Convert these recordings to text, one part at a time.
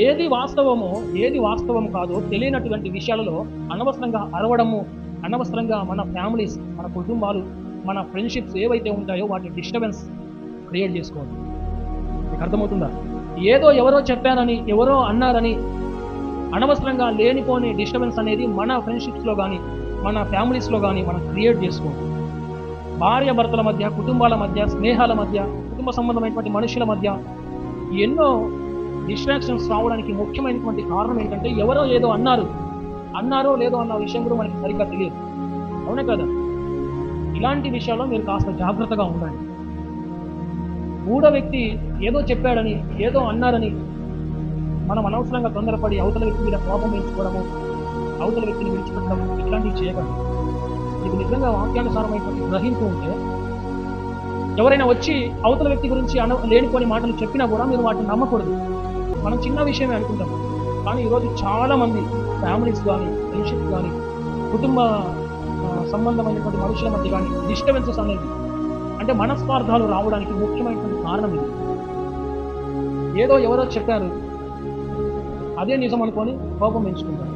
ఏది వాస్తవమో ఏది వాస్తవం కాదో తెలియనటువంటి విషయాలలో అనవసరంగా అరవడము, అనవసరంగా మన ఫ్యామిలీస్, మన కుటుంబాలు, మన ఫ్రెండ్షిప్స్ ఏవైతే ఉంటాయో వాటి డిస్టర్బెన్స్ క్రియేట్ చేసుకోవద్దు. మీకు అర్థమవుతుందా? ఏదో ఎవరో చెప్పారని, ఎవరో అన్నారని అనవసరంగా లేనిపోని డిస్టర్బెన్స్ అనేది మన ఫ్రెండ్షిప్స్లో కానీ, మన ఫ్యామిలీస్లో కానీ మనం క్రియేట్ చేసుకోవద్దు. భార్య భర్తల మధ్య, కుటుంబాల మధ్య, స్నేహాల మధ్య, కుటుంబ సంబంధమైనటువంటి మనుషుల మధ్య ఎన్నో డిస్ట్రాక్షన్స్ రావడానికి ముఖ్యమైనటువంటి కారణం ఏంటంటే ఎవరో ఏదో అన్నారో లేదో అన్న విషయం కూడా మనకి సరిగ్గా తెలియదు. అవునే కదా? ఇలాంటి విషయాల్లో మీరు కాస్త జాగ్రత్తగా ఉండండి. మూడో వ్యక్తి ఏదో చెప్పాడని, ఏదో అన్నారని మనం అనవసరంగా తొందరపడి అవతల వ్యక్తి మీద కోపం పెంచుకోవడము, అవతల వ్యక్తిని విడిచిపెట్టడం ఇట్లాంటివి చేయకండి. ఇది నిజంగా వాక్యానుసారమైనటువంటి గ్రహింపు ఉంటే ఎవరైనా వచ్చి అవతల వ్యక్తి గురించి లేనిపోని మాటలు చెప్పినా కూడా మీరు వాటిని నమ్మకూడదు. మనం చిన్న విషయమే అనుకుంటాం, కానీ ఈరోజు చాలామంది ఫ్యామిలీస్ కానీ, ఫ్రెండ్షిప్ కానీ, కుటుంబ సంబంధమైనటువంటి మనుషుల మధ్య కానీ డిస్టర్బెన్సెస్ అనేది అంటే మనస్పార్థాలు రావడానికి ముఖ్యమైనటువంటి కారణం ఇది. ఎవరో చెప్పారు అదే నిజం అనుకొని కోపం పెంచుకుంటారు.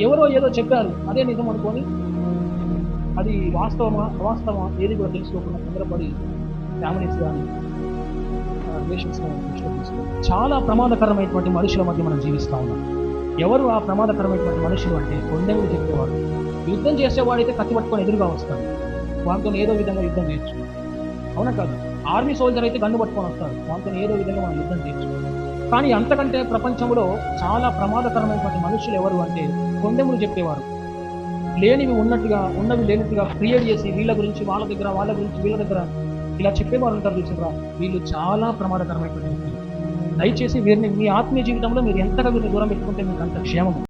ఎవరో ఏదో చెప్పారు అదే నిజం అనుకొని అది వాస్తవమా అవాస్తవమా ఏది కూడా తెలుసుకోకుండా తొందరపడి ఫ్యామిలీస్ కానీ రిలేషన్స్ కానీ తీసుకోవాలి. చాలా ప్రమాదకరమైనటువంటి మనుషుల మధ్య మనం జీవిస్తూ ఉన్నాం. ఎవరు ఆ ప్రమాదకరమైనటువంటి మనుషులు అంటే కొండెములు చెప్పేవాడు. యుద్ధం చేసేవాడైతే కత్తి పట్టుకొని ఎదురుగా వస్తాడు, వాటితో ఏదో విధంగా యుద్ధం చేయొచ్చు. అవునా కాదు? ఆర్మీ సోల్జర్ అయితే గన్ను పట్టుకొని వస్తాడు, వాటితో ఏదో విధంగా మనం యుద్ధం చేయొచ్చు. కానీ అంతకంటే ప్రపంచంలో చాలా ప్రమాదకరమైనటువంటి మనుషులు ఎవరు అంటే కొండెములు చెప్పేవారు. లేనివి ఉన్నట్టుగా, ఉన్నవి లేనట్టుగా క్రియేట్ చేసి వీళ్ళ గురించి వాళ్ళ దగ్గర, వాళ్ళ గురించి వీళ్ళ దగ్గర ఇలా చెప్పేవారు ఉంటారు చూసారా, వీళ్ళు చాలా ప్రమాదకరమైనటువంటి. దయచేసి వీరిని మీ ఆత్మీయ జీవితంలో మీరు ఎంతగా వీరిని దూరం పెట్టుకుంటే మీకు అంత క్షేమం.